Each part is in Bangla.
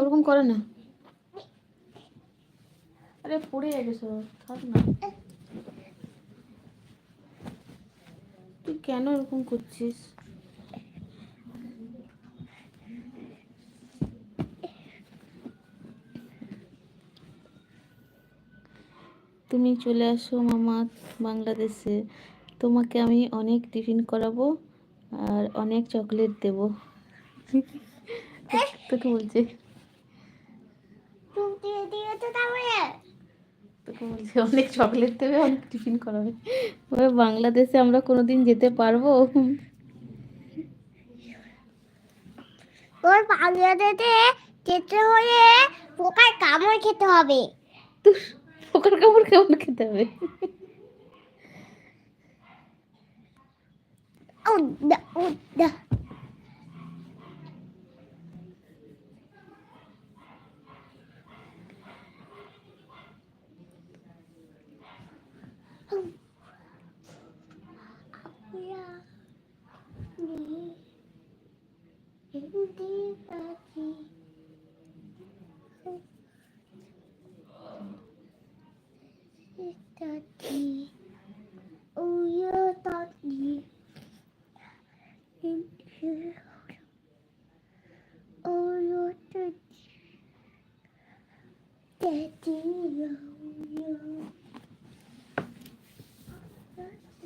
ওরকম করে না, আরে পড়ে যাবে সব, থাক না। তুই কেন এরকম করছিস? তুমি চলে আসো মামা বাংলাদেশে, তোমাকে আমি অনেক টিফিন করাবো আর অনেক চকলেট দেবো। তোকে বলছে, তোকে বলছে অনেক চকলেট দেবে, অনেক টিফিন করাবে। ওই বাংলাদেশে আমরা কোনোদিন যেতে পারবো? তোর বাংলাদেশে যেতে হলে পোকার কামড় খেতে হবে। তুই পোকার কামড় কেমন খেতে হবে?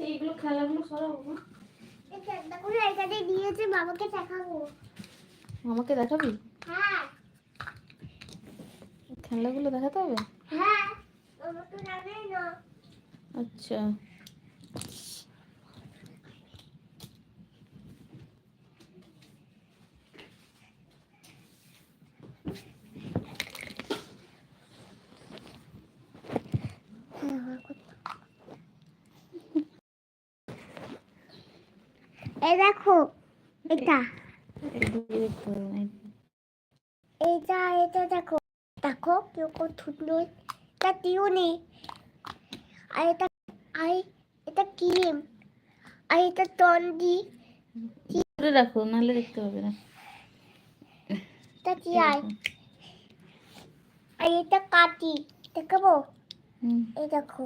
এইগুলো খেলাগুলো সরাবো না, এখানে দিয়েছে, বাবাকে দেখাবো। আমাকে দেখাবি? হ্যাঁ খেলাগুলো দেখাতে হবে? হ্যাঁ, বাবা তো জানে না। আচ্ছা, এই দেখো এটা, এইদিকে দেখতে হবে না। এটা দেখো, দেখো কিরকম সুন্দর। এটা টিউনি, আর এটা ক্রিম, আর এটা তন্ডি। দূরে রাখো, নাহলে দেখতে পাবে না। এটা কি আর এটা কাটি, দেখাবো? এই দেখো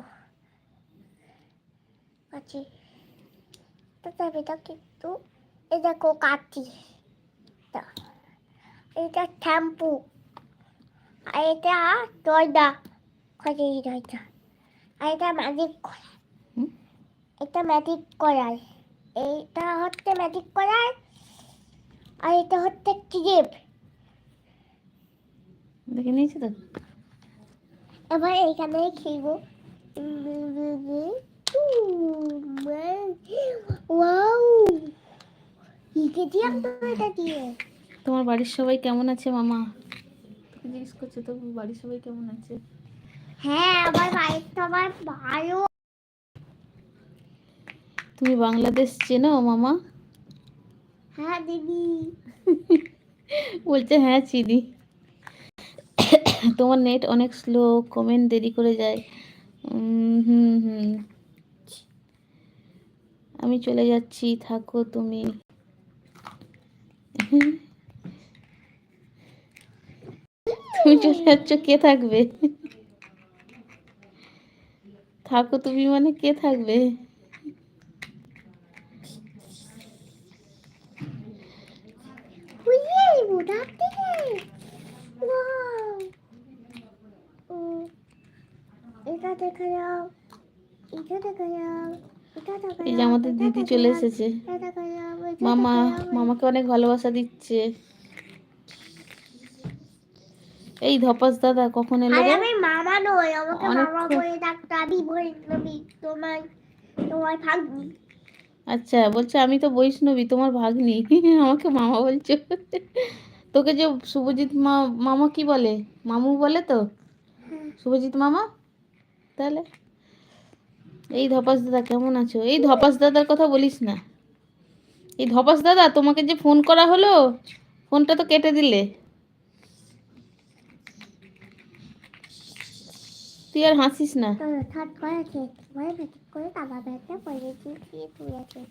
কাটি, এটা কিন্তু এই দেখো কাটি। এটা শ্যাম্পু, আর এটা দরজা কাটি, দরজা। আর এটা ম্যাজিক করার, এটা ম্যাজিক করার, এইটা হচ্ছে ম্যাজিক করার, আর এটা হচ্ছে ক্লিপ। দেখে নিয়েছি তো। এবার এইখানে খেলবো। ওয়াও, লিখেছিলাম তো এটা দিয়ে। তোমার বাড়ির সবাই কেমন আছে মামা? তোকে জিজ্ঞেস করছে তো, বাড়ির সবাই কেমন আছে? হ্যাঁ, আমার বাড়ির সবার ভালো। তুমি বাংলাদেশ চেনো মামা? হ্যাঁ দিদি। বলছে হ্যাঁ চিনি। তোমার নেট অনেক স্লো, কমেন্ট দেরি করে যায়। হুম হুম, আমি চলে যাচ্ছি, থাকো তুমি। তুমি চলে যাচ্ছ, কে থাকবে? থাকো তুমি মানে কে থাকবে? এটা দেখা যাও, এটা দেখা যাও, এটা দেখা এই যে যাও, আমাদের দিদি চলে এসেছে। মামা মামাকে অনেক ভালোবাসা দিচ্ছে। এই ধপাস দাদা কখন এলো রে? আমি মামা নই, আমাকে মামা অনেকক্ষণ। বলে ডাকতো। আমি বৈষ্ণবী, তোমার তোমার ভাগ্নি। আচ্ছা, বলছে আমি তো বৈষ্ণবী, তোমার ভাগ্নি। আমাকে মামা বলছো? তোকে যে শুভজিৎ মামা কি বলে, মামু বলে তো? শুভজিৎ মামা। তাহলে এই ধপাস দাদা কেমন আছো? এই ধপাস দাদার কথা বলিস না। এই ধপাস দাদা, তোমাকে যে ফোন করা হলো, ফোনটা তো কেটে দিলে। তুই আর হাসিস না। থার্ড করেছে, করে তাবা ব্যাগটা পরে তুই আছে।